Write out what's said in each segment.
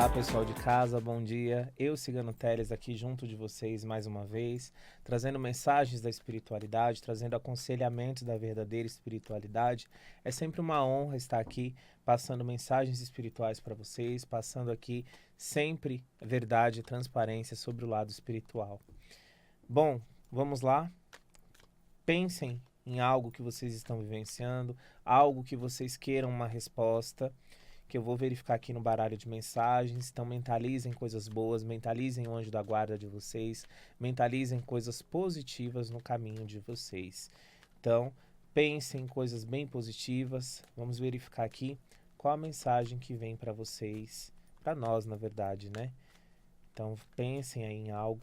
Olá, pessoal de casa, bom dia. Eu, Cigano Teles, aqui junto de vocês mais uma vez, trazendo mensagens da espiritualidade, trazendo aconselhamentos da verdadeira espiritualidade. É sempre uma honra estar aqui passando mensagens espirituais para vocês, passando aqui sempre verdade e transparência sobre o lado espiritual. Bom, vamos lá? Pensem em algo que vocês estão vivenciando, algo que vocês queiram uma resposta, que eu vou verificar aqui no baralho de mensagens. Então mentalizem coisas boas, mentalizem o anjo da guarda de vocês, mentalizem coisas positivas no caminho de vocês. Então pensem em coisas bem positivas. Vamos verificar aqui qual a mensagem que vem para vocês, para nós na verdade, né? Então pensem aí em algo.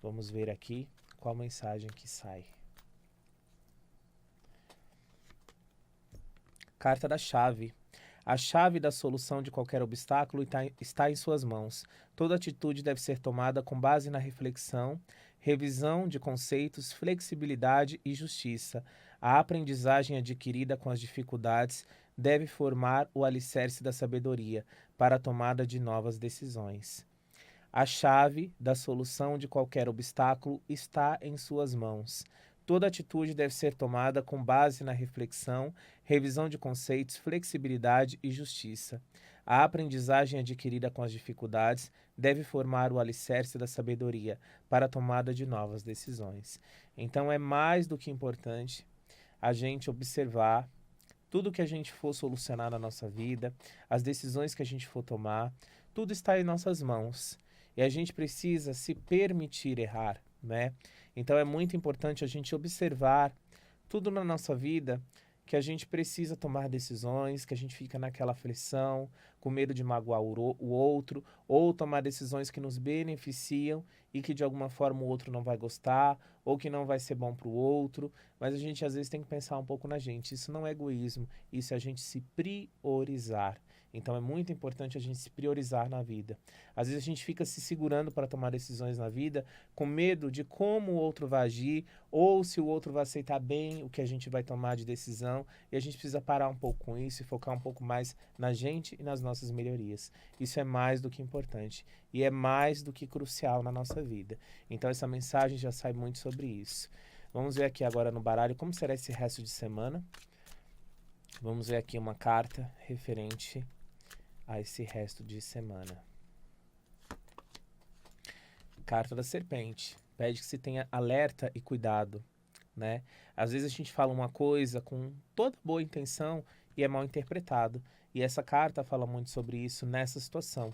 Vamos ver aqui qual a mensagem que sai. Carta da chave. A chave da solução de qualquer obstáculo está em suas mãos. Toda atitude deve ser tomada com base na reflexão, revisão de conceitos, flexibilidade e justiça. A aprendizagem adquirida com as dificuldades deve formar o alicerce da sabedoria para a tomada de novas decisões. A chave da solução de qualquer obstáculo está em suas mãos. Toda atitude deve ser tomada com base na reflexão, revisão de conceitos, flexibilidade e justiça. A aprendizagem adquirida com as dificuldades deve formar o alicerce da sabedoria para a tomada de novas decisões. Então é mais do que importante a gente observar tudo que a gente for solucionar na nossa vida, as decisões que a gente for tomar, tudo está em nossas mãos. E a gente precisa se permitir errar, né? Então é muito importante a gente observar tudo na nossa vida, que a gente precisa tomar decisões, que a gente fica naquela aflição, com medo de magoar o outro, ou tomar decisões que nos beneficiam e que de alguma forma o outro não vai gostar, ou que não vai ser bom para o outro, mas a gente às vezes tem que pensar um pouco na gente. Isso não é egoísmo, isso é a gente se priorizar. Então é muito importante a gente se priorizar na vida. Às vezes a gente fica se segurando para tomar decisões na vida com medo de como o outro vai agir ou se o outro vai aceitar bem o que a gente vai tomar de decisão, e a gente precisa parar um pouco com isso e focar um pouco mais na gente e nas nossas melhorias. Isso é mais do que importante e é mais do que crucial na nossa vida. Então essa mensagem já sai muito sobre isso. Vamos ver aqui agora no baralho como será esse resto de semana. Vamos ver aqui uma carta referente a esse resto de semana. Carta da serpente. Pede que se tenha alerta e cuidado, né? Às vezes a gente fala uma coisa com toda boa intenção e é mal interpretado. E essa carta fala muito sobre isso nessa situação,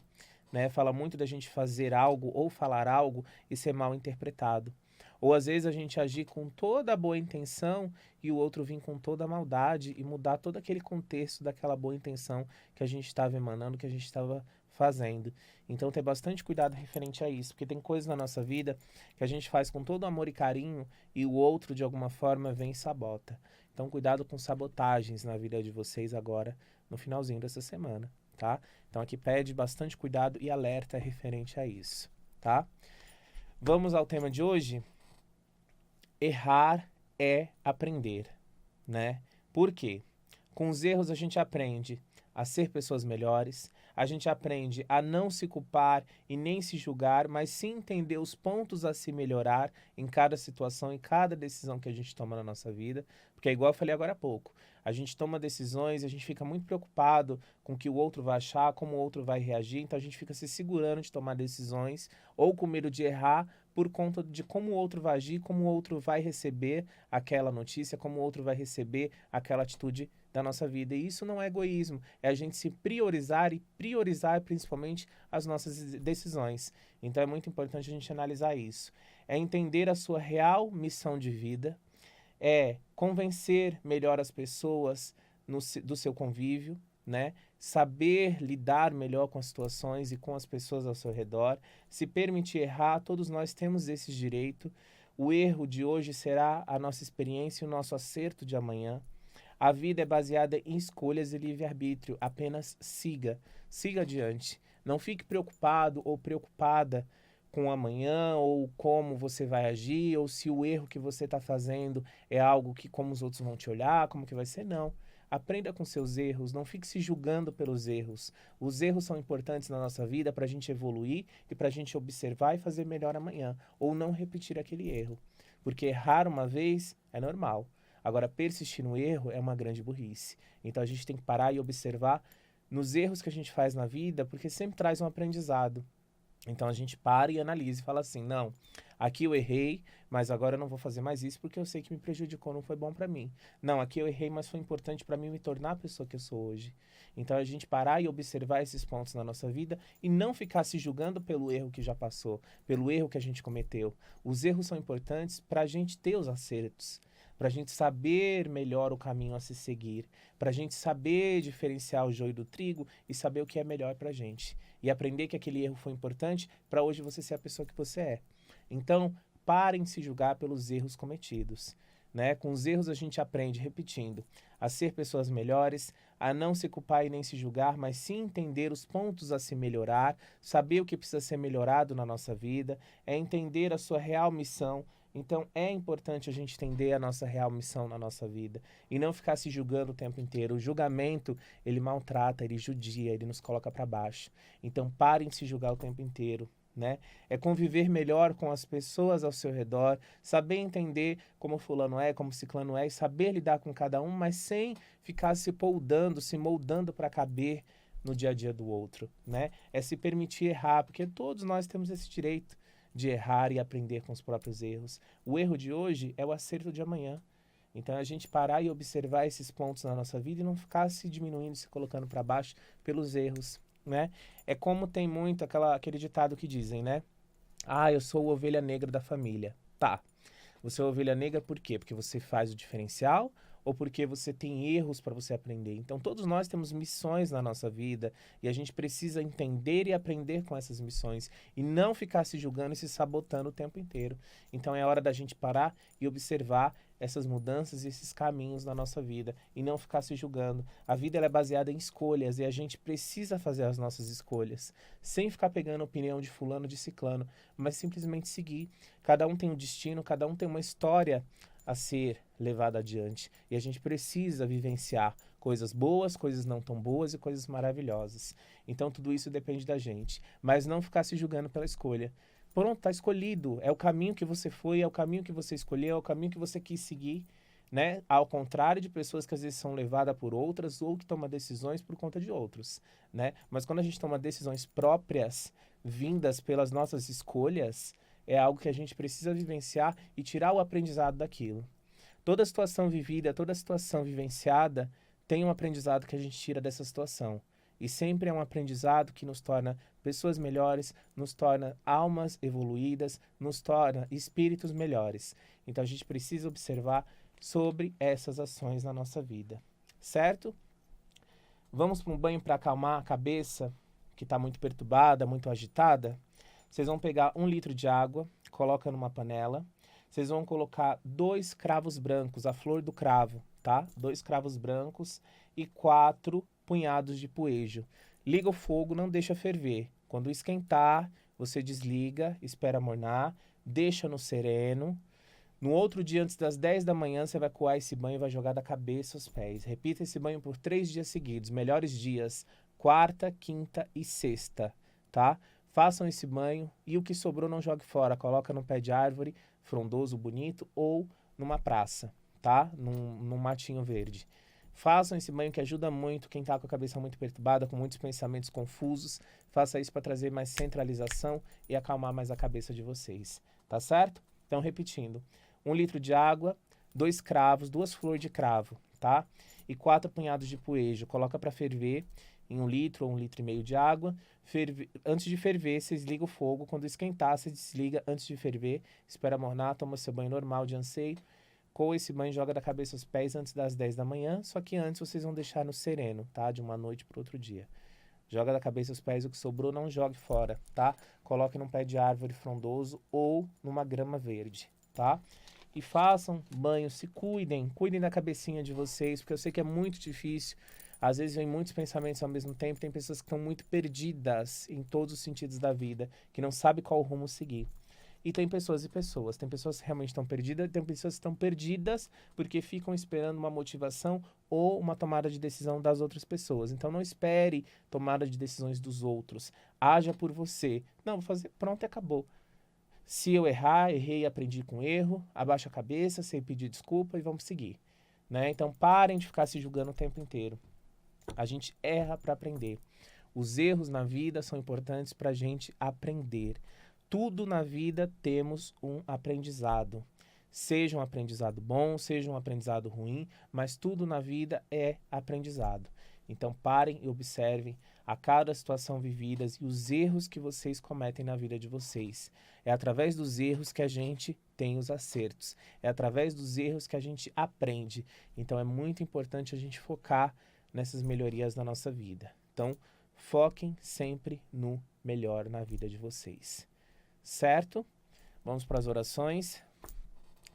né? Fala muito da gente fazer algo ou falar algo e ser mal interpretado. Ou às vezes a gente agir com toda a boa intenção e o outro vir com toda a maldade e mudar todo aquele contexto daquela boa intenção que a gente estava emanando, que a gente estava fazendo. Então ter bastante cuidado referente a isso, porque tem coisas na nossa vida que a gente faz com todo amor e carinho e o outro de alguma forma vem e sabota. Então cuidado com sabotagens na vida de vocês agora no finalzinho dessa semana, tá? Então aqui pede bastante cuidado e alerta referente a isso, tá? Vamos ao tema de hoje? Errar é aprender, né? Por quê? Com os erros a gente aprende a ser pessoas melhores, a gente aprende a não se culpar e nem se julgar, mas sim entender os pontos a se melhorar em cada situação, em cada decisão que a gente toma na nossa vida, porque é igual eu falei agora há pouco, a gente toma decisões e a gente fica muito preocupado com o que o outro vai achar, como o outro vai reagir, então a gente fica se segurando de tomar decisões ou com medo de errar por conta de como o outro vai agir, como o outro vai receber aquela notícia, como o outro vai receber aquela atitude da nossa vida. E isso não é egoísmo, é a gente se priorizar e priorizar principalmente as nossas decisões. Então é muito importante a gente analisar isso. É entender a sua real missão de vida, é convencer melhor as pessoas do seu convívio, né? Saber lidar melhor com as situações e com as pessoas ao seu redor, se permitir errar, todos nós temos esse direito. O erro de hoje será a nossa experiência e o nosso acerto de amanhã. A vida é baseada em escolhas e livre-arbítrio. Apenas siga, siga adiante. Não fique preocupado ou preocupada com amanhã, ou como você vai agir, ou se o erro que você está fazendo é algo que como os outros vão te olhar, como que vai ser, não. aprenda com seus erros, não fique se julgando pelos erros. Os erros são importantes na nossa vida para a gente evoluir e para a gente observar e fazer melhor amanhã, ou não repetir aquele erro. Porque errar uma vez é normal. Agora, persistir no erro é uma grande burrice. Então a gente tem que parar e observar nos erros que a gente faz na vida, porque sempre traz um aprendizado. Então a gente para e analisa e fala assim, não, aqui eu errei, mas agora eu não vou fazer mais isso porque eu sei que me prejudicou, não foi bom para mim. Não, aqui eu errei, mas foi importante para mim me tornar a pessoa que eu sou hoje. Então a gente parar e observar esses pontos na nossa vida e não ficar se julgando pelo erro que já passou, pelo erro que a gente cometeu. Os erros são importantes para a gente ter os acertos, para a gente saber melhor o caminho a se seguir, para a gente saber diferenciar o joio do trigo e saber o que é melhor para a gente. E aprender que aquele erro foi importante para hoje você ser a pessoa que você é. Então, parem de se julgar pelos erros cometidos. Né? Com os erros a gente aprende, repetindo, a ser pessoas melhores, a não se culpar e nem se julgar, mas sim entender os pontos a se melhorar, saber o que precisa ser melhorado na nossa vida, é entender a sua real missão. Então é importante a gente entender a nossa real missão na nossa vida e não ficar se julgando o tempo inteiro. O julgamento, ele maltrata, ele judia, ele nos coloca para baixo. Então parem de se julgar o tempo inteiro, né? É conviver melhor com as pessoas ao seu redor, saber entender como fulano é, como ciclano é e saber lidar com cada um, mas sem ficar se moldando para caber no dia a dia do outro, né? É se permitir errar, porque todos nós temos esse direito de errar e aprender com os próprios erros. O erro de hoje é o acerto de amanhã. Então a gente parar e observar esses pontos na nossa vida e não ficar se diminuindo, se colocando para baixo pelos erros, né? É como tem muito aquele ditado que dizem, né? Ah, eu sou a ovelha negra da família. Tá. Você é a ovelha negra por quê? Porque você faz o diferencial ou porque você tem erros para você aprender? Então, todos nós temos missões na nossa vida e a gente precisa entender e aprender com essas missões e não ficar se julgando e se sabotando o tempo inteiro. Então, é hora da gente parar e observar essas mudanças e esses caminhos na nossa vida e não ficar se julgando. A vida ela é baseada em escolhas e a gente precisa fazer as nossas escolhas, sem ficar pegando a opinião de fulano, de ciclano, mas simplesmente seguir. Cada um tem um destino, cada um tem uma história a ser levada adiante e a gente precisa vivenciar coisas boas, coisas não tão boas e coisas maravilhosas. Então tudo isso depende da gente, mas não ficar se julgando pela escolha. Pronto, tá escolhido, é o caminho que você foi, é o caminho que você escolheu, é o caminho que você quis seguir, né? Ao contrário de pessoas que às vezes são levadas por outras ou que tomam decisões por conta de outros, né? Mas quando a gente toma decisões próprias, vindas pelas nossas escolhas, é algo que a gente precisa vivenciar e tirar o aprendizado daquilo. Toda situação vivida, toda situação vivenciada tem um aprendizado que a gente tira dessa situação. E sempre é um aprendizado que nos torna pessoas melhores, nos torna almas evoluídas, nos torna espíritos melhores. Então a gente precisa observar sobre essas ações na nossa vida, certo? Vamos para um banho para acalmar a cabeça, que está muito perturbada, muito agitada? Vocês vão pegar 1 litro de água, coloca numa panela. Vocês vão colocar 2 cravos brancos, a flor do cravo, tá? 2 cravos brancos e 4 punhados de poejo. Liga o fogo, não deixa ferver. Quando esquentar, você desliga, espera mornar, deixa no sereno. No outro dia, antes das 10 da manhã, você vai coar esse banho e vai jogar da cabeça aos pés. Repita esse banho por 3 dias seguidos. Melhores dias, quarta, quinta e sexta, tá? Façam esse banho e o que sobrou não jogue fora. Coloca num pé de árvore, frondoso, bonito, ou numa praça, tá? Num matinho verde. Façam esse banho que ajuda muito quem está com a cabeça muito perturbada, com muitos pensamentos confusos. Faça isso para trazer mais centralização e acalmar mais a cabeça de vocês, tá certo? Então, repetindo. 1 litro de água, 2 cravos, 2 flores de cravo, tá? E 4 punhados de poejo. Coloca para ferver em 1 litro ou 1,5 litro de água. Antes de ferver, você desliga o fogo. Quando esquentar, você desliga antes de ferver. Espera mornar, toma seu banho normal de anseio. Coa esse banho, joga da cabeça aos pés antes das 10 da manhã. Só que antes vocês vão deixar no sereno, tá? De uma noite para outro dia. Joga da cabeça aos pés, o que sobrou não jogue fora, tá? Coloque num pé de árvore frondoso ou numa grama verde, tá? E façam banho, se cuidem da cabecinha de vocês, porque eu sei que é muito difícil. Às vezes vem muitos pensamentos ao mesmo tempo, tem pessoas que estão muito perdidas em todos os sentidos da vida, que não sabem qual rumo seguir. E tem pessoas e pessoas. Tem pessoas que realmente estão perdidas, tem pessoas que estão perdidas porque ficam esperando uma motivação ou uma tomada de decisão das outras pessoas. Então não espere tomada de decisões dos outros. Haja por você. Não, vou fazer, pronto e acabou. Se eu errar, errei e aprendi com erro, abaixa a cabeça, sei pedir desculpa e vamos seguir. Né? Então parem de ficar se julgando o tempo inteiro. A gente erra para aprender. Os erros na vida são importantes para a gente aprender. Tudo na vida temos um aprendizado. Seja um aprendizado bom, seja um aprendizado ruim, mas tudo na vida é aprendizado. Então parem e observem a cada situação vivida e os erros que vocês cometem na vida de vocês. É através dos erros que a gente tem os acertos. É através dos erros que a gente aprende. Então é muito importante a gente focar nessas melhorias na nossa vida. Então, foquem sempre no melhor na vida de vocês. Certo? Vamos para as orações.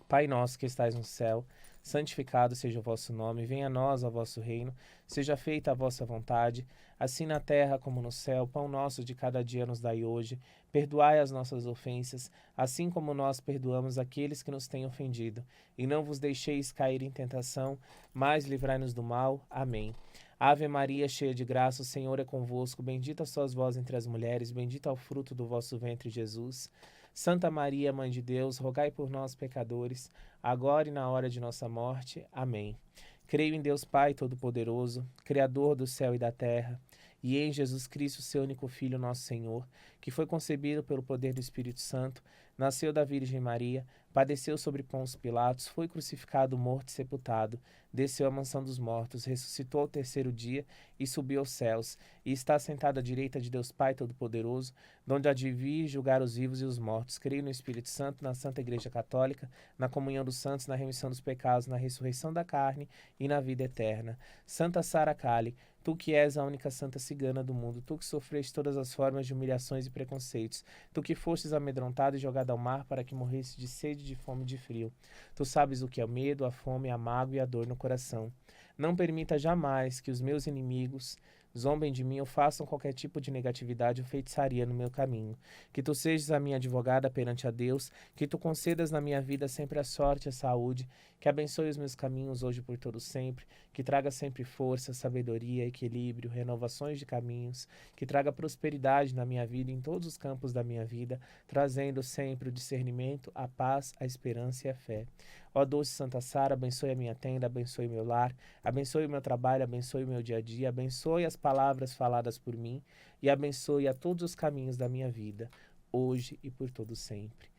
Pai nosso que estais no céu, santificado seja o vosso nome, venha a nós o vosso reino, seja feita a vossa vontade, assim na terra como no céu. Pão nosso de cada dia nos dai hoje, perdoai as nossas ofensas, assim como nós perdoamos aqueles que nos têm ofendido. E não vos deixeis cair em tentação, mas livrai-nos do mal. Amém. Ave Maria, cheia de graça, o Senhor é convosco, bendita sois vós entre as mulheres, bendito é o fruto do vosso ventre, Jesus. Santa Maria, Mãe de Deus, rogai por nós, pecadores, agora e na hora de nossa morte. Amém. Creio em Deus Pai Todo-Poderoso, Criador do céu e da terra, e em Jesus Cristo, seu único Filho, nosso Senhor, que foi concebido pelo poder do Espírito Santo, nasceu da Virgem Maria, padeceu sobre Pôncio Pilatos, foi crucificado, morto e sepultado, desceu à mansão dos mortos, ressuscitou ao terceiro dia e subiu aos céus, e está sentado à direita de Deus Pai Todo-Poderoso, donde há de vir julgar os vivos e os mortos. Creio no Espírito Santo, na Santa Igreja Católica, na comunhão dos santos, na remissão dos pecados, na ressurreição da carne e na vida eterna. Santa Sara Cali, tu que és a única santa cigana do mundo, tu que sofreste todas as formas de humilhações e preconceitos, tu que fostes amedrontado e jogado ao mar para que morresse de sede, de fome e de frio. Tu sabes o que é o medo, a fome, a mágoa e a dor no coração. Não permita jamais que os meus inimigos zombem de mim ou façam qualquer tipo de negatividade ou feitiçaria no meu caminho. Que tu sejas a minha advogada perante a Deus, que tu concedas na minha vida sempre a sorte e a saúde, que abençoe os meus caminhos hoje por todo sempre, que traga sempre força, sabedoria, equilíbrio, renovações de caminhos, que traga prosperidade na minha vida em todos os campos da minha vida, trazendo sempre o discernimento, a paz, a esperança e a fé. Ó doce Santa Sara, abençoe a minha tenda, abençoe meu lar, abençoe o meu trabalho, abençoe o meu dia a dia, abençoe as palavras faladas por mim e abençoe a todos os caminhos da minha vida, hoje e por todo sempre.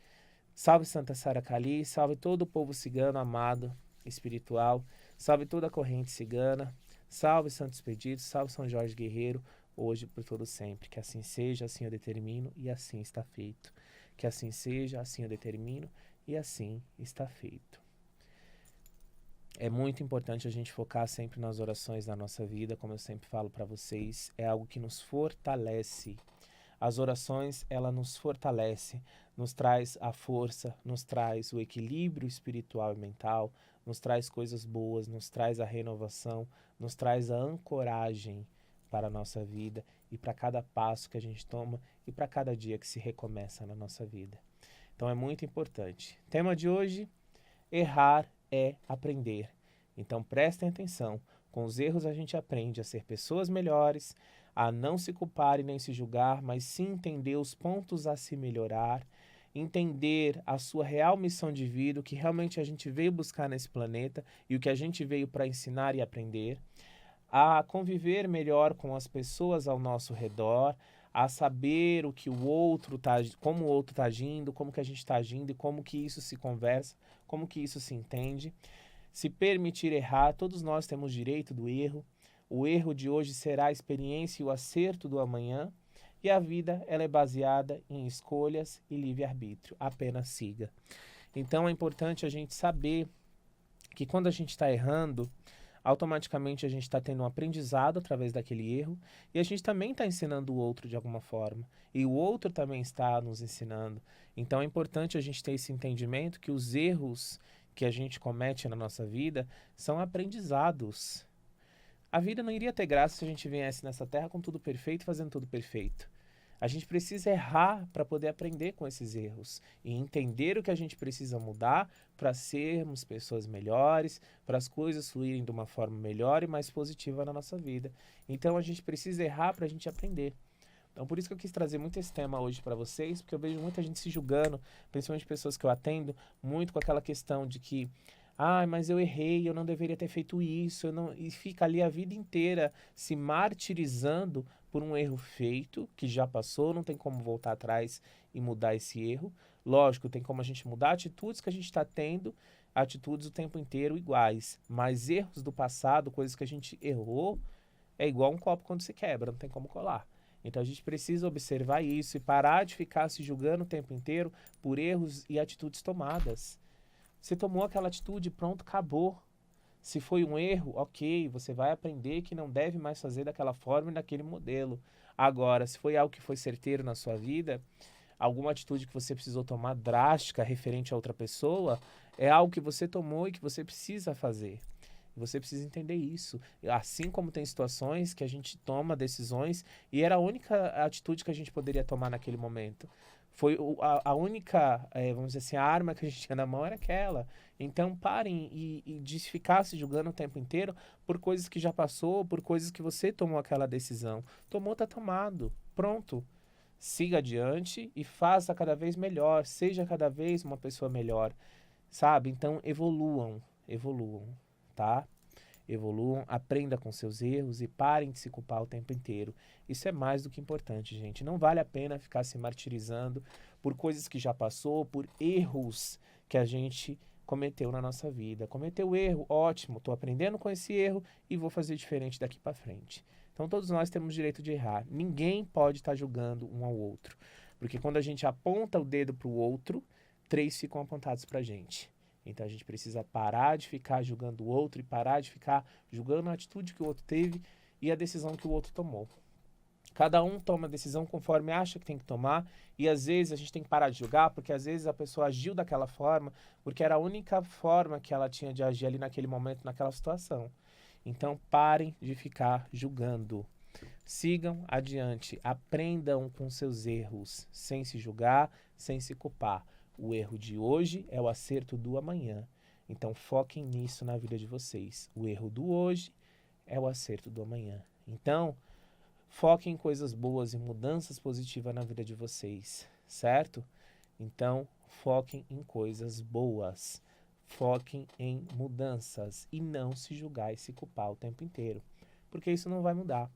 Salve Santa Sara Cali, salve todo o povo cigano amado, espiritual, salve toda a corrente cigana, salve Santo Expedito, salve São Jorge Guerreiro, hoje e por todo sempre. Que assim seja, assim eu determino e assim está feito. Que assim seja, assim eu determino e assim está feito. É muito importante a gente focar sempre nas orações da nossa vida, como eu sempre falo para vocês, é algo que nos fortalece. As orações, ela nos fortalece, nos traz a força, nos traz o equilíbrio espiritual e mental, nos traz coisas boas, nos traz a renovação, nos traz a ancoragem para a nossa vida e para cada passo que a gente toma e para cada dia que se recomeça na nossa vida. Então é muito importante. Tema de hoje: errar é aprender. Então prestem atenção. Com os erros a gente aprende a ser pessoas melhores, a não se culpar e nem se julgar, mas sim entender os pontos a se melhorar, entender a sua real missão de vida, o que realmente a gente veio buscar nesse planeta e o que a gente veio para ensinar e aprender, a conviver melhor com as pessoas ao nosso redor, a saber o que o outro tá, como o outro está agindo, como que a gente está agindo e como que isso se conversa, como que isso se entende. Se permitir errar, todos nós temos direito do erro. O erro de hoje será a experiência e o acerto do amanhã. E a vida, ela é baseada em escolhas e livre-arbítrio. Apenas siga. Então é importante a gente saber que quando a gente está errando, automaticamente a gente está tendo um aprendizado através daquele erro e a gente também está ensinando o outro de alguma forma. E o outro também está nos ensinando. Então é importante a gente ter esse entendimento que os erros que a gente comete na nossa vida são aprendizados. A vida não iria ter graça se a gente viesse nessa terra com tudo perfeito, fazendo tudo perfeito. A gente precisa errar para poder aprender com esses erros e entender o que a gente precisa mudar para sermos pessoas melhores, para as coisas fluírem de uma forma melhor e mais positiva na nossa vida. Então a gente precisa errar para a gente aprender. Então por isso que eu quis trazer muito esse tema hoje para vocês, porque eu vejo muita gente se julgando, principalmente pessoas que eu atendo, muito com aquela questão de que mas eu errei, eu não deveria ter feito isso, e fica ali a vida inteira se martirizando por um erro feito, que já passou, não tem como voltar atrás e mudar esse erro. Lógico, tem como a gente mudar atitudes que a gente está tendo, atitudes o tempo inteiro iguais, mas erros do passado, coisas que a gente errou, é igual um copo quando se quebra, não tem como colar. Então a gente precisa observar isso e parar de ficar se julgando o tempo inteiro por erros e atitudes tomadas. Você tomou aquela atitude, pronto, acabou. Se foi um erro, ok, você vai aprender que não deve mais fazer daquela forma e daquele modelo. Agora, se foi algo que foi certeiro na sua vida, alguma atitude que você precisou tomar drástica referente a outra pessoa, é algo que você tomou e que você precisa fazer. Você precisa entender isso. Assim como tem situações que a gente toma decisões e era a única atitude que a gente poderia tomar naquele momento. Foi a única, vamos dizer assim, a arma que a gente tinha na mão era aquela. Então parem e de ficar se julgando o tempo inteiro por coisas que já passou, por coisas que você tomou aquela decisão. Tomou, tá tomado. Pronto. Siga adiante e faça cada vez melhor. Seja cada vez uma pessoa melhor. Sabe? Então evoluam, evoluam, tá? Evoluam, aprenda com seus erros e parem de se culpar o tempo inteiro. Isso é mais do que importante, gente. Não vale a pena ficar se martirizando por coisas que já passou, por erros que a gente cometeu na nossa vida. Cometeu erro, ótimo, estou aprendendo com esse erro e vou fazer diferente daqui para frente. Então todos nós temos direito de errar. Ninguém pode estar julgando um ao outro. Porque quando a gente aponta o dedo para o outro, 3 ficam apontados para a gente. Então a gente precisa parar de ficar julgando o outro e parar de ficar julgando a atitude que o outro teve e a decisão que o outro tomou. Cada um toma a decisão conforme acha que tem que tomar e às vezes a gente tem que parar de julgar porque às vezes a pessoa agiu daquela forma porque era a única forma que ela tinha de agir ali naquele momento, naquela situação. Então parem de ficar julgando. Sigam adiante, aprendam com seus erros, sem se julgar, sem se culpar. O erro de hoje é o acerto do amanhã. Então foquem nisso na vida de vocês. O erro do hoje é o acerto do amanhã. Então, foquem em coisas boas e mudanças positivas na vida de vocês, certo? Então, foquem em coisas boas. Foquem em mudanças e não se julgar e se culpar o tempo inteiro, porque isso não vai mudar.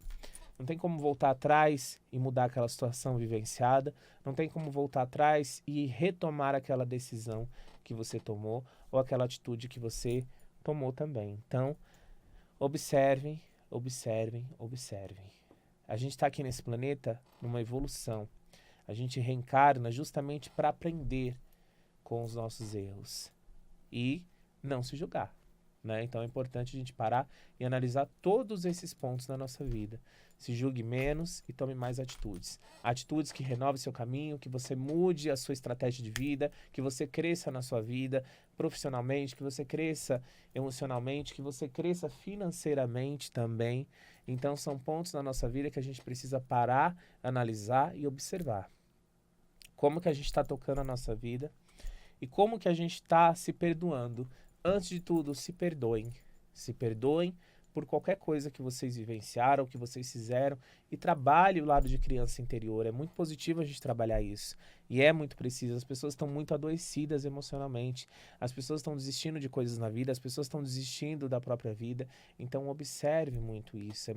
Não tem como voltar atrás e mudar aquela situação vivenciada. Não tem como voltar atrás e retomar aquela decisão que você tomou ou aquela atitude que você tomou também. Então, observem, observem, observem. A gente está aqui nesse planeta numa evolução. A gente reencarna justamente para aprender com os nossos erros e não se julgar. Né? Então é importante a gente parar e analisar todos esses pontos na nossa vida. Se julgue menos e tome mais atitudes. Atitudes que renovem seu caminho, que você mude a sua estratégia de vida, que você cresça na sua vida profissionalmente, que você cresça emocionalmente, que você cresça financeiramente também. Então são pontos na nossa vida que a gente precisa parar, analisar e observar. Como que a gente está tocando a nossa vida e como que a gente está se perdoando. Antes de tudo, se perdoem. Se perdoem por qualquer coisa que vocês vivenciaram, que vocês fizeram e trabalhe o lado de criança interior. É muito positivo a gente trabalhar isso. E é muito preciso. As pessoas estão muito adoecidas emocionalmente. As pessoas estão desistindo de coisas na vida, as pessoas estão desistindo da própria vida. Então observe muito isso.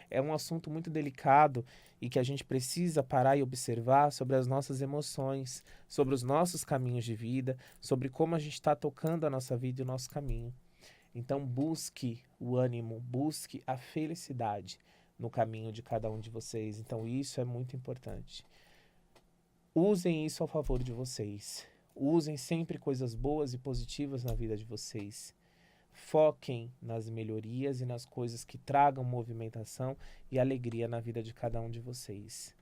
É um assunto muito delicado e que a gente precisa parar e observar sobre as nossas emoções, sobre os nossos caminhos de vida, sobre como a gente está tocando a nossa vida e o nosso caminho. Então busque o ânimo, busque a felicidade no caminho de cada um de vocês. Então isso é muito importante. Usem isso ao favor de vocês. Usem sempre coisas boas e positivas na vida de vocês. Foquem nas melhorias e nas coisas que tragam movimentação e alegria na vida de cada um de vocês.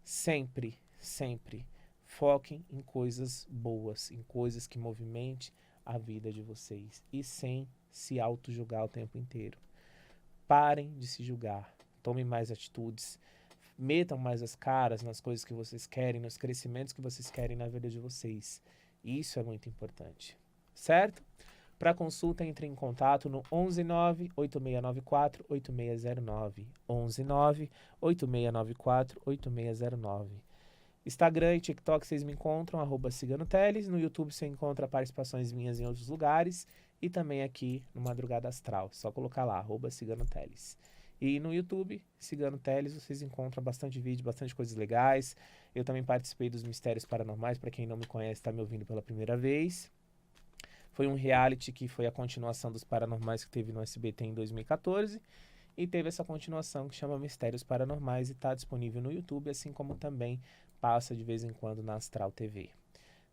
Sempre, sempre foquem em coisas boas, em coisas que movimentem a vida de vocês e sem se auto-julgar o tempo inteiro. Parem de se julgar, tomem mais atitudes, Metam mais as caras nas coisas que vocês querem, nos crescimentos que vocês querem na vida de vocês. Isso é muito importante, certo? Para consulta, entre em contato no 119-8694-8609. 119-8694-8609. Instagram e TikTok vocês me encontram, @ciganoteles. No YouTube você encontra participações minhas em outros lugares e também aqui no Madrugada Astral. Só colocar lá, @ciganoteles. E no YouTube, Cigano Teles, vocês encontram bastante vídeo, bastante coisas legais. Eu também participei dos Mistérios Paranormais, para quem não me conhece, está me ouvindo pela primeira vez. Foi um reality que foi a continuação dos Paranormais que teve no SBT em 2014. E teve essa continuação que chama Mistérios Paranormais e está disponível no YouTube, assim como também passa de vez em quando na Astral TV.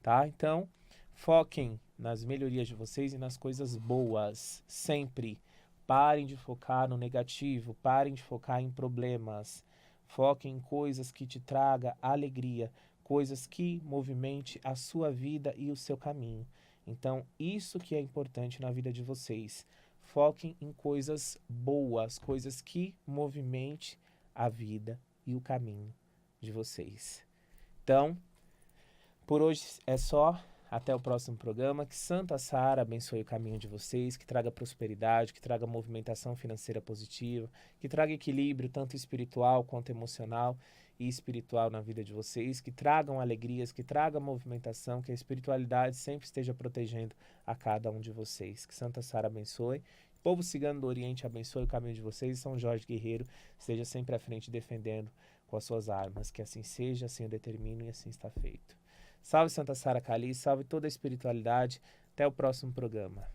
Tá? Então, foquem nas melhorias de vocês e nas coisas boas, sempre. Parem de focar no negativo, parem de focar em problemas. Foquem em coisas que te tragam alegria, coisas que movimente a sua vida e o seu caminho. Então, isso que é importante na vida de vocês. Foquem em coisas boas, coisas que movimente a vida e o caminho de vocês. Então, por hoje é só. Até o próximo programa. Que Santa Sara abençoe o caminho de vocês, que traga prosperidade, que traga movimentação financeira positiva, que traga equilíbrio tanto espiritual quanto emocional e espiritual na vida de vocês, que tragam alegrias, que tragam movimentação, que a espiritualidade sempre esteja protegendo a cada um de vocês. Que Santa Sara abençoe. O povo cigano do Oriente abençoe o caminho de vocês. São Jorge Guerreiro esteja sempre à frente defendendo com as suas armas. Que assim seja, assim eu determino e assim está feito. Salve Santa Sara Cali, salve toda a espiritualidade. Até o próximo programa.